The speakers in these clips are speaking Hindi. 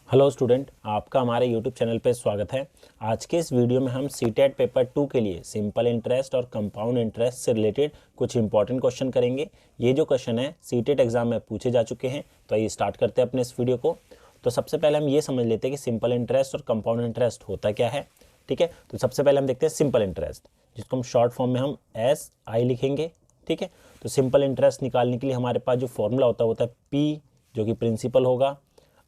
हेलो स्टूडेंट, आपका हमारे यूट्यूब चैनल पर स्वागत है। आज के इस वीडियो में हम सीटेट पेपर 2 के लिए सिंपल इंटरेस्ट और कंपाउंड इंटरेस्ट से रिलेटेड कुछ इंपॉर्टेंट क्वेश्चन करेंगे। ये जो क्वेश्चन है सीटेट एग्जाम में पूछे जा चुके हैं। तो आइए स्टार्ट करते हैं अपने इस वीडियो को। तो सबसे पहले हम ये समझ लेते हैं कि सिंपल इंटरेस्ट और कंपाउंड इंटरेस्ट होता क्या है। ठीक है, तो सबसे पहले हम देखते हैं सिंपल इंटरेस्ट, जिसको हम शॉर्ट फॉर्म में हम SI लिखेंगे। ठीक है, तो सिंपल इंटरेस्ट निकालने के लिए हमारे पास जो फॉर्मूला होता है P, जो कि प्रिंसिपल होगा,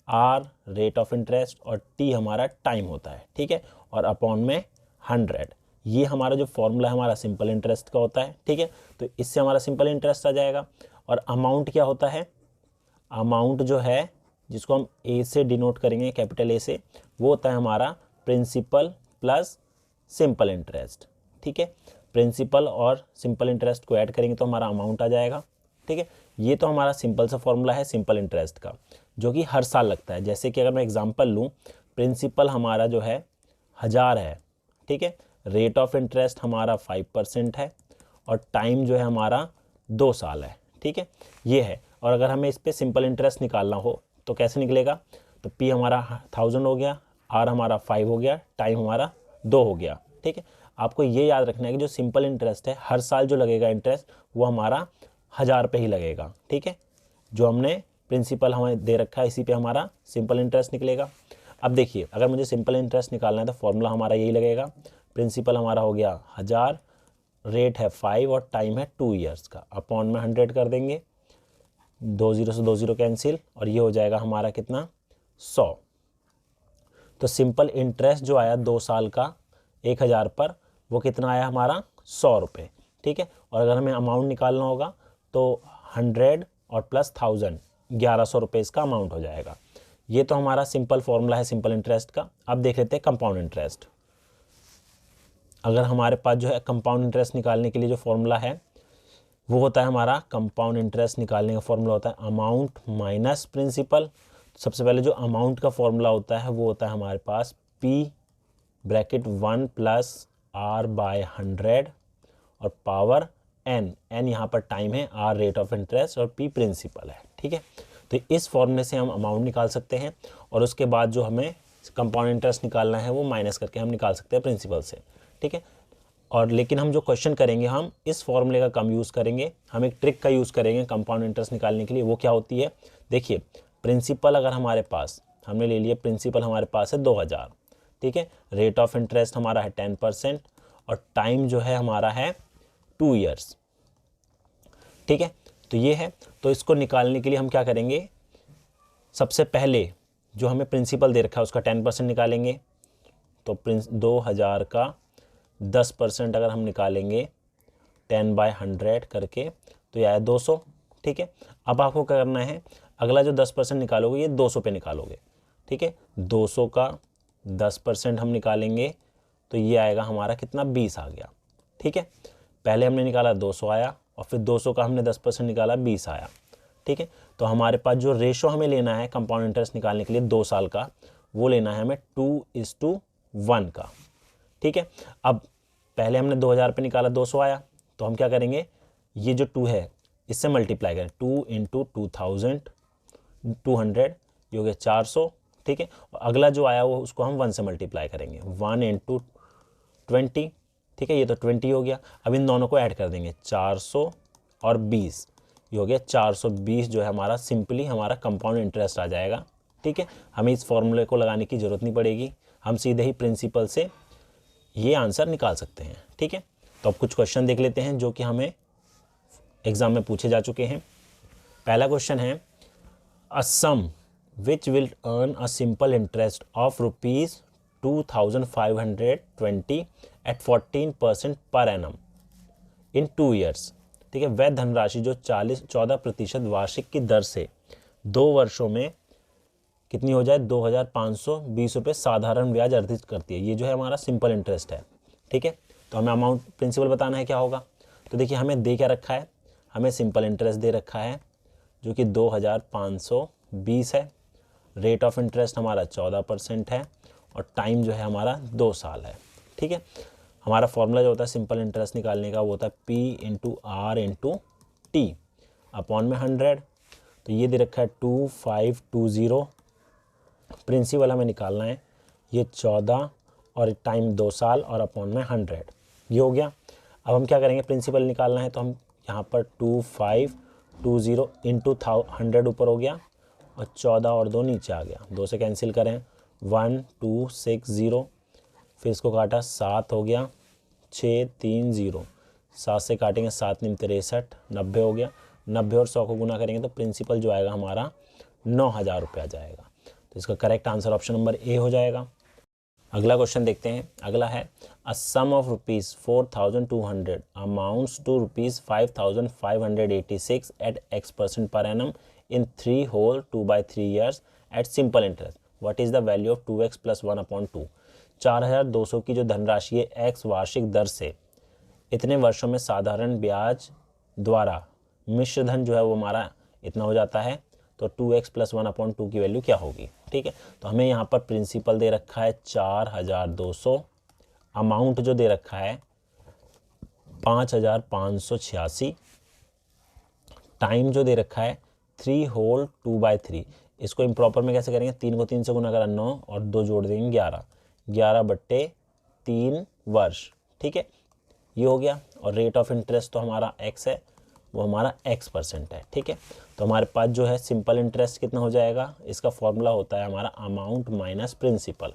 R रेट ऑफ इंटरेस्ट और T हमारा टाइम होता है। ठीक है, और अपॉन में 100। ये हमारा जो फॉर्मूला है हमारा सिंपल इंटरेस्ट का होता है। ठीक है, तो इससे हमारा सिंपल इंटरेस्ट आ जाएगा। और अमाउंट क्या होता है? अमाउंट जो है, जिसको हम A से डिनोट करेंगे, कैपिटल A से, वो होता है हमारा प्रिंसिपल प्लस सिंपल इंटरेस्ट। ठीक है, प्रिंसिपल और सिंपल इंटरेस्ट को ऐड करेंगे तो हमारा अमाउंट आ जाएगा। ठीक है, ये तो हमारा सिंपल सा फॉर्मूला है सिंपल इंटरेस्ट का, जो कि हर साल लगता है। जैसे कि अगर मैं एग्जांपल लूँ, प्रिंसिपल हमारा जो है 1000 है। ठीक है, रेट ऑफ इंटरेस्ट हमारा 5% है और टाइम जो है हमारा 2 साल है। ठीक है, ये है। और अगर हमें इस पर सिंपल इंटरेस्ट निकालना हो तो कैसे निकलेगा? तो P हमारा 1000 हो गया, R हमारा 5 हो गया, टाइम हमारा 2 हो गया। ठीक है, आपको ये याद रखना है कि जो सिंपल इंटरेस्ट है हर साल जो लगेगा इंटरेस्ट, वो हमारा 1000 पे ही लगेगा। ठीक है, जो हमने प्रिंसिपल हमें दे रखा है इसी पे हमारा सिंपल इंटरेस्ट निकलेगा। अब देखिए, अगर मुझे सिंपल इंटरेस्ट निकालना है तो फॉर्मूला हमारा यही लगेगा। प्रिंसिपल हमारा हो गया 1000, रेट है 5 और टाइम है 2 ईयर्स का, अपॉन में 100 कर देंगे। 2 0 से 2 0 कैंसिल और ये हो जाएगा हमारा कितना? 100। तो सिंपल इंटरेस्ट जो आया 2 साल का 1000 पर, वो कितना आया हमारा? 100 रुपये। ठीक है, और अगर हमें अमाउंट निकालना होगा तो 100 और प्लस 1000, 1100 रुपये इसका अमाउंट हो जाएगा। ये तो हमारा सिंपल फॉर्मूला है सिंपल इंटरेस्ट का। अब देख लेते हैं कंपाउंड इंटरेस्ट। अगर हमारे पास जो है कंपाउंड इंटरेस्ट निकालने के लिए जो फॉर्मूला है वो होता है हमारा, कंपाउंड इंटरेस्ट निकालने का फॉर्मूला होता है अमाउंट माइनस प्रिंसिपल। सबसे पहले जो अमाउंट का फॉर्मूला होता है वो होता है हमारे पास P bracket 1 plus R by 100 और पावर N यहाँ पर टाइम है, R रेट ऑफ इंटरेस्ट और P प्रिंसिपल है। ठीक है, तो इस फॉर्मूले से हम अमाउंट निकाल सकते हैं और उसके बाद जो हमें कंपाउंड इंटरेस्ट निकालना है वो माइनस करके हम निकाल सकते हैं प्रिंसिपल से। ठीक है, और लेकिन हम जो क्वेश्चन करेंगे हम इस फॉर्मूले का कम यूज़ करेंगे, हम एक ट्रिक का यूज़ करेंगे कंपाउंड इंटरेस्ट निकालने के लिए। वो क्या होती है? देखिए, प्रिंसिपल अगर हमारे पास हमने ले लिया, प्रिंसिपल हमारे पास है 2000। ठीक है, रेट ऑफ इंटरेस्ट हमारा है 10% और टाइम जो है हमारा है 2 ईयर्स। ठीक है, तो ये है। तो इसको निकालने के लिए हम क्या करेंगे? सबसे पहले जो हमें प्रिंसिपल दे रखा है उसका 10% निकालेंगे। तो 2000 का 10% अगर हम निकालेंगे 10/100 करके तो यह है 200। ठीक है, अब आपको क्या करना है? अगला जो 10% निकालोगे ये 200 पे निकालोगे। ठीक है, 200 का 10% हम निकालेंगे तो ये आएगा हमारा कितना? 20 आ गया। ठीक है, पहले हमने निकाला 200 आया और फिर 200 का हमने 10% निकाला 20 आया। ठीक है, तो हमारे पास जो रेशो हमें लेना है कंपाउंड इंटरेस्ट निकालने के लिए 2 साल का, वो लेना है हमें 2:1 का। ठीक है, अब पहले हमने 2000 पे निकाला, 200 आया, तो हम क्या करेंगे? ये जो 2 है इससे मल्टीप्लाई करें, 2 × 2000 200, ये हो गया 400। ठीक है, और अगला जो आया वो उसको हम 1 से मल्टीप्लाई करेंगे, 1 × 20। ठीक है, ये तो 20 हो गया। अब इन दोनों को ऐड कर देंगे, 400 और 20, ये हो गया 420 जो है हमारा सिंपली हमारा कंपाउंड इंटरेस्ट आ जाएगा। ठीक है, हमें इस फॉर्मूले को लगाने की ज़रूरत नहीं पड़ेगी, हम सीधे ही प्रिंसिपल से ये आंसर निकाल सकते हैं। ठीक है, तो अब कुछ क्वेश्चन देख लेते हैं जो कि हमें एग्जाम में पूछे जा चुके हैं। पहला क्वेश्चन है, a sum which will earn a simple interest of ₹2520 at 14% पर एनम इन 2 ईयर्स। ठीक है, वह धनराशि जो 14% वार्षिक की दर से 2 वर्षों में कितनी हो जाए? 2520 रुपये साधारण ब्याज अर्जित करती है। ये जो है हमारा सिंपल इंटरेस्ट है। ठीक है, तो हमें अमाउंट प्रिंसिपल बताना है क्या होगा। तो देखिए, हमें दे क्या रखा है? हमें सिंपल इंटरेस्ट दे रखा है जो कि 2520 है। रेट ऑफ इंटरेस्ट हमारा 14% है और टाइम जो है हमारा 2 साल है। ठीक है, हमारा फॉर्मूला जो होता है सिंपल इंटरेस्ट निकालने का वो होता है P × R × T अपॉन में 100। तो ये दे रखा है 2520 प्रिंसिपल हमें निकालना है, ये 14 और टाइम 2 साल और अपॉन में 100, ये हो गया। अब हम क्या करेंगे, प्रिंसिपल निकालना है तो हम यहाँ पर 2520 इंटू 100 ऊपर हो गया और 14 और 2 नीचे आ गया, 2 से कैंसिल करें 1260, फिर इसको काटा 7 हो गया, 630, 7 से काटेंगे 7 × 63, 90 हो गया। 90 और 100 को गुना करेंगे तो प्रिंसिपल जो आएगा हमारा 9000 रुपये आ जाएगा। तो इसका correct answer option number A हो जाएगा। अगला क्वेश्चन देखते हैं। अगला है a sum of ₹4200 amounts to ₹5586 at X% per annum in 3 whole 2/3 years at simple interest. What is the value of 2x plus 1/2? 4200 की जो धनराशि है x वार्षिक दर से इतने वर्षों में साधारण ब्याज द्वारा मिश्र धन जो है वो हमारा इतना हो जाता है, तो 2x + 1/2 की वैल्यू क्या होगी। ठीक है, तो हमें यहाँ पर प्रिंसिपल दे रखा है 4200, अमाउंट जो दे रखा है 5586, टाइम जो दे रखा है 3 whole 2/3। इसको इम्प्रॉपर में कैसे करेंगे, 3 को 3 से गुना करा 9 और 2 जोड़ देंगे 11, 11/3 वर्ष। ठीक है, ये हो गया। और रेट ऑफ इंटरेस्ट तो हमारा x है, वो हमारा x% है। ठीक है, तो हमारे पास जो है सिंपल इंटरेस्ट कितना हो जाएगा, इसका फॉर्मूला होता है हमारा अमाउंट माइनस प्रिंसिपल।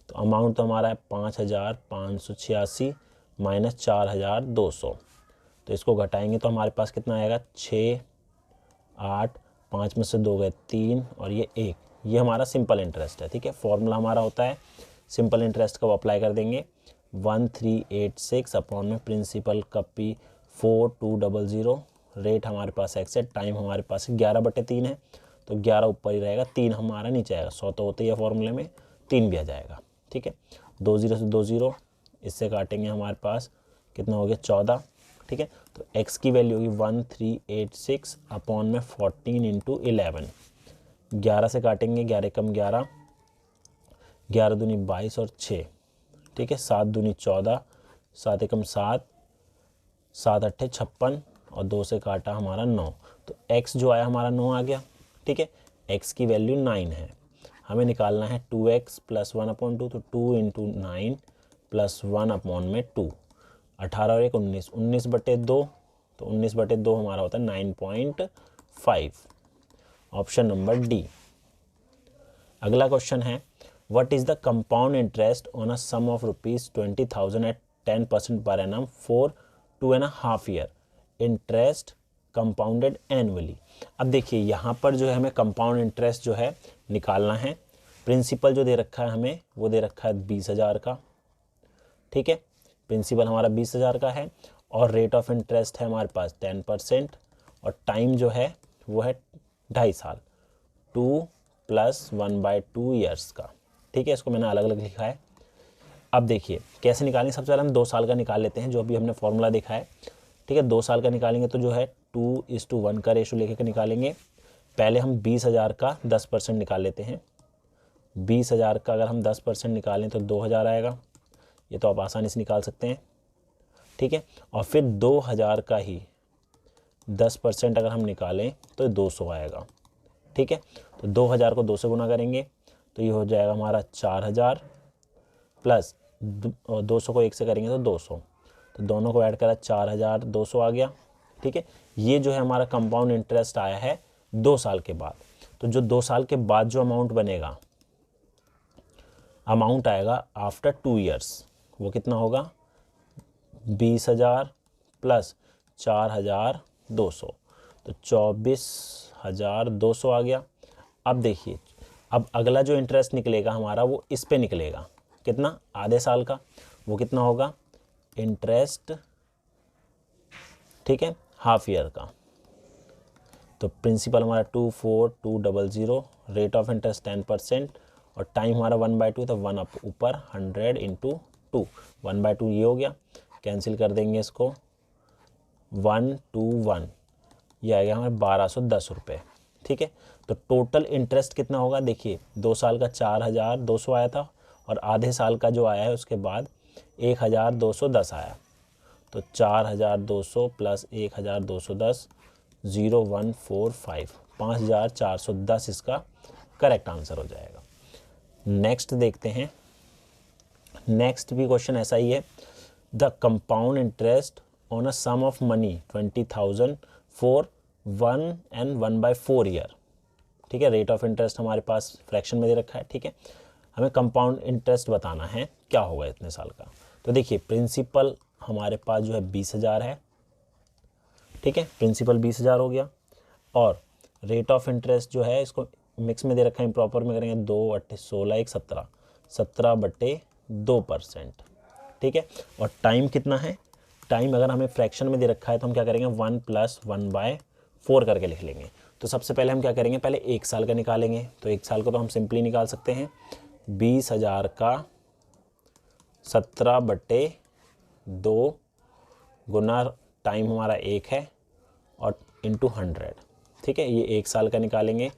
तो अमाउंट तो हमारा है 5586 माइनस 4200, तो इसको घटाएंगे तो हमारे पास कितना आएगा 6, 8, 5 में से 2 गए 3 और ये 1, ये हमारा सिंपल इंटरेस्ट है। ठीक है, फॉर्मूला हमारा होता है सिंपल इंटरेस्ट का, वो अप्लाई कर देंगे 1386 अपॉन में प्रिंसिपल का P 4200, रेट हमारे पास x है, टाइम हमारे पास 11/3 है, तो 11 ऊपर ही रहेगा, 3 हमारा नीचे आएगा। 100 तो होते ही है फॉर्मूले में, 3 भी आ जाएगा। ठीक है, 2 0 से 2 0, इससे काटेंगे हमारे पास कितना हो गया 14। ठीक है, तो x की वैल्यू होगी 1386 अपॉन में 14 × 11, 11 से काटेंगे 11 कम 11, 11 दूनी 22 और 6। ठीक है, 7 दूनी 14, 7 एकम 7, 7 अट्ठे 56 और 2 से काटा हमारा 9, तो x जो आया हमारा 9 आ गया। ठीक है, x की वैल्यू 9 है, हमें निकालना है 2x + 1/2, तो 2 × 9 + 1/2, 18 और 1 19, 19/2, तो 19/2 हमारा होता है 9.5, ऑप्शन नंबर डी। अगला क्वेश्चन है what is the compound interest on a sum of ₹20,000 at 10% per annum for 2.5 year, interest compounded annually. अब देखिए यहाँ पर जो है हमें कंपाउंड इंटरेस्ट जो है निकालना है। प्रिंसिपल जो दे रखा है हमें, वो दे रखा है 20,000 का। ठीक है, प्रिंसिपल हमारा 20,000 का है और रेट ऑफ इंटरेस्ट है हमारे पास 10% और टाइम जो है वो है 2.5 साल, 2 + 1/2 ईयर्स का। ठीक है, इसको मैंने अलग अलग लिखा है। अब देखिए कैसे निकालेंगे, सबसे पहले हम 2 साल का निकाल लेते हैं, जो अभी हमने फॉर्मूला देखा है। ठीक है, 2 साल का निकालेंगे तो जो है 2:1 का रेशो लेके निकालेंगे। पहले हम 20,000 का 10% निकाल लेते हैं। 20,000 का अगर हम 10% निकालें तो 2,000 आएगा, ये तो आप आसानी से निकाल सकते हैं। ठीक है, और फिर 2,000 का ही 10% अगर हम निकालें तो 200 आएगा। ठीक है, तो 2,000 को 2 से गुना करेंगे तो ये हो जाएगा हमारा 4,000 प्लस 200 को 1 से करेंगे तो 200, तो दोनों को ऐड करा 4,200 आ गया। ठीक है, ये जो है हमारा कंपाउंड इंटरेस्ट आया है 2 साल के बाद। तो जो 2 साल के बाद जो अमाउंट बनेगा, अमाउंट आएगा आफ्टर 2 ईयर्स, वो कितना होगा 20,000 प्लस 4,200, तो 24,200 आ गया। अब देखिए, अब अगला जो इंटरेस्ट निकलेगा हमारा वो इस पे निकलेगा, कितना आधे साल का, वो कितना होगा इंटरेस्ट। ठीक है, हाफ ईयर का। तो प्रिंसिपल हमारा 24,200, रेट ऑफ इंटरेस्ट 10% और टाइम हमारा 1/2, तो 1 अप ऊपर 100 × 2, 1/2 ये हो गया। कैंसिल कर देंगे इसको, 1 2 1, ये आ गया हमारे 1,210 रुपये। ठीक है, तो टोटल इंटरेस्ट कितना होगा, देखिए 2 साल का 4,200 आया था और आधे साल का जो आया है उसके बाद 1,210 आया, तो 4,200 प्लस 1,210 0145, 5,410 इसका करेक्ट आंसर हो जाएगा। नेक्स्ट देखते हैं, नेक्स्ट भी क्वेश्चन ऐसा ही है। The compound interest on a sum of money 20,000 for 1/4 year. ठीक है, रेट ऑफ इंटरेस्ट हमारे पास फ्रैक्शन में दे रखा है। ठीक है, हमें कंपाउंड इंटरेस्ट बताना है क्या होगा इतने साल का। तो देखिए प्रिंसिपल हमारे पास जो है 20,000 है। ठीक है, प्रिंसिपल 20,000 हो गया, और रेट ऑफ इंटरेस्ट जो है इसको मिक्स में दे रखा है, इम्प्रॉपर में करेंगे 2 8 16 1 17, 17/2%। ठीक है, और टाइम कितना है, टाइम अगर हमें फ्रैक्शन में दे रखा है तो हम क्या करेंगे 1 + 1/4 करके लिख लेंगे। तो सबसे पहले हम क्या करेंगे, पहले 1 साल का निकालेंगे। तो 1 साल को तो हम सिंपली निकाल सकते हैं, 20,000 का 17/2 गुना टाइम हमारा 1 है और इंटू 100। ठीक है, ये 1 साल का निकालेंगे,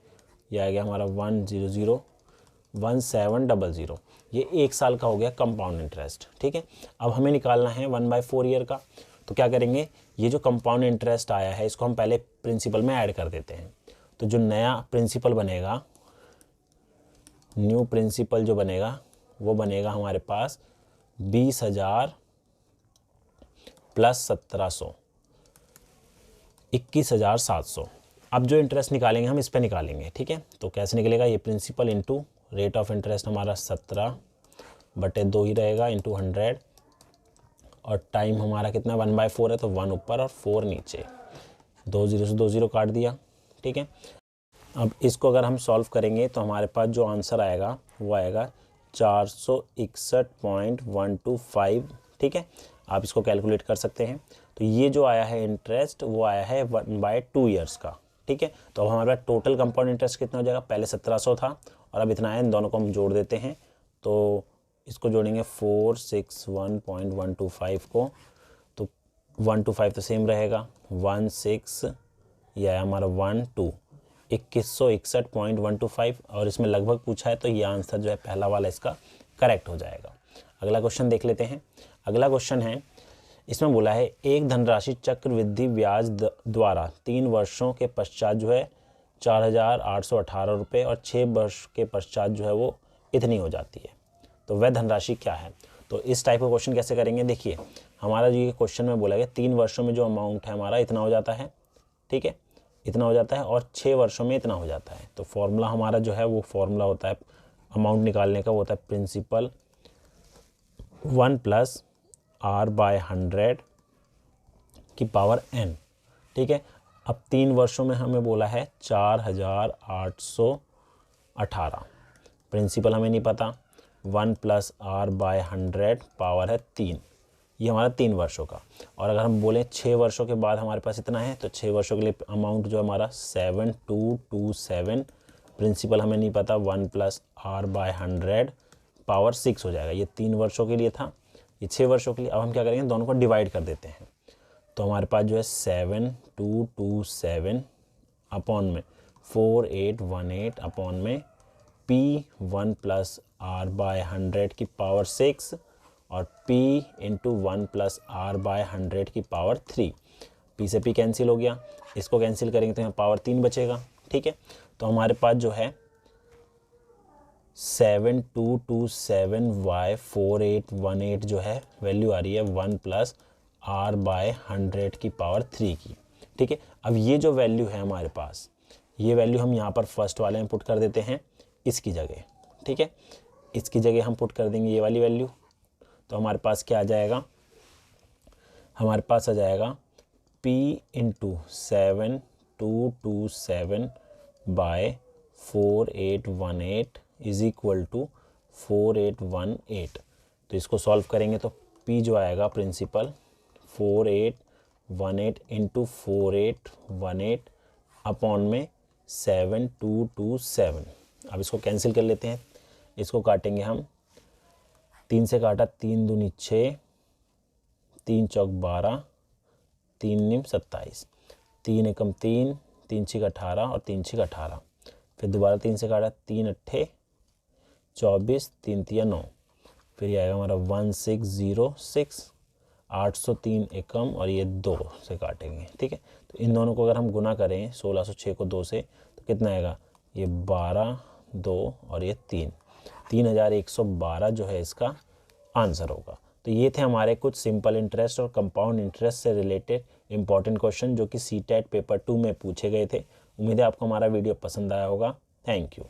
ये आ गया हमारा 100,1700। ये 1 साल का हो गया कंपाउंड इंटरेस्ट। ठीक है, अब हमें निकालना है 1/4 ईयर का। तो क्या करेंगे, ये जो कंपाउंड इंटरेस्ट आया है इसको हम पहले प्रिंसिपल में ऐड कर देते हैं। तो जो नया प्रिंसिपल बनेगा, न्यू प्रिंसिपल जो बनेगा वो बनेगा हमारे पास 20,000 + 1,700, 21,700। अब जो इंटरेस्ट निकालेंगे हम इस पे निकालेंगे। ठीक है, तो कैसे निकलेगा, ये principal into rate of interest हमारा 17/2 ही रहेगा इंटू 100, और टाइम हमारा कितना 1/4 है, तो 1 ऊपर और 4 नीचे, 2 0 से 2 0 काट दिया। ठीक है, अब इसको अगर हम सॉल्व करेंगे तो हमारे पास जो आंसर आएगा वो आएगा 461.125। ठीक है, आप इसको कैलकुलेट कर सकते हैं। तो ये जो आया है इंटरेस्ट वो आया है 1/2 ईयर्स का। ठीक है, तो अब हमारे पास टोटल कंपाउंड इंटरेस्ट कितना हो जाएगा, पहले 1700 था और अब इतना है, इन दोनों को हम जोड़ देते हैं। तो इसको जोड़ेंगे 461.125 को, तो 125 तो सेम रहेगा, 16 यह है हमारा 12, 2161.125, और इसमें लगभग पूछा है तो ये आंसर जो है पहला वाला इसका करेक्ट हो जाएगा। अगला क्वेश्चन देख लेते हैं। अगला क्वेश्चन है, इसमें बोला है एक धनराशि चक्रवृद्धि ब्याज द्वारा 3 वर्षों के पश्चात जो है 4,818 रुपये और 6 वर्ष के पश्चात जो है वो इतनी हो जाती है। तो वह धनराशि क्या है। तो इस टाइप का क्वेश्चन कैसे करेंगे, देखिए हमारा जो ये क्वेश्चन में बोला गया 3 वर्षों में जो अमाउंट है हमारा इतना हो जाता है। ठीक है, इतना हो जाता है, और 6 वर्षों में इतना हो जाता है। तो फॉर्मूला हमारा जो है वो फॉर्मूला होता है अमाउंट निकालने का, वो होता है प्रिंसिपल 1 + R/100 की पावर n। ठीक है, अब 3 वर्षों में हमें बोला है 4,818, प्रिंसिपल हमें नहीं पता, 1 + R/100 पावर है 3, ये हमारा 3 वर्षों का। और अगर हम बोलें 6 वर्षों के बाद हमारे पास इतना है, तो 6 वर्षों के लिए अमाउंट जो हमारा 7,227, प्रिंसिपल हमें नहीं पता, 1 + R/100 पावर 6 हो जाएगा। ये 3 वर्षों के लिए था, ये 6 वर्षों के लिए। अब हम क्या करेंगे, दोनों को डिवाइड कर देते हैं। तो हमारे पास जो है 7,227 अपॉन में 4,818 अपॉन में P1 + R/100 की पावर 6 और P इंटू 1 + R/100 की पावर 3। P से P कैंसिल हो गया, इसको कैंसिल करेंगे तो यहाँ पावर 3 बचेगा। ठीक है, तो हमारे पास जो है 7,227/4818 जो है वैल्यू आ रही है 1 + R/100 की पावर 3 की। ठीक है, अब ये जो वैल्यू है हमारे पास, ये वैल्यू हम यहाँ पर फर्स्ट वाले में पुट कर देते हैं इसकी जगह। ठीक है, इसकी जगह हम पुट कर देंगे ये वाली वैल्यू। तो हमारे पास क्या आ जाएगा, हमारे पास आ जाएगा P into 7,227/4818 is equal to 4818। तो इसको सॉल्व करेंगे तो P जो आएगा प्रिंसिपल 4818 इंटू 4818 अपॉन में 7,227। अब इसको कैंसिल कर लेते हैं, इसको काटेंगे हम, 3 से काटा 3 दूनी 6, 3 चौक 12, 3 निम 27, 3 एकम 3, 3 छिक 18 और 3 छिक 18, फिर दोबारा 3 से काटा 3 अट्ठे 24, 3 तिया 9, फिर ये आएगा हमारा 1606, 803 एकम और ये 2 से काटेंगे। ठीक है, तो इन दोनों को अगर हम गुना करें 1606 को 2 से तो कितना आएगा, ये 12, 2 और ये 3, 3112 जो है इसका आंसर होगा। तो ये थे हमारे कुछ सिंपल इंटरेस्ट और कंपाउंड इंटरेस्ट से रिलेटेड इंपॉर्टेंट क्वेश्चन जो कि सीटेट पेपर 2 में पूछे गए थे। उम्मीद है आपको हमारा वीडियो पसंद आया होगा। Thank you.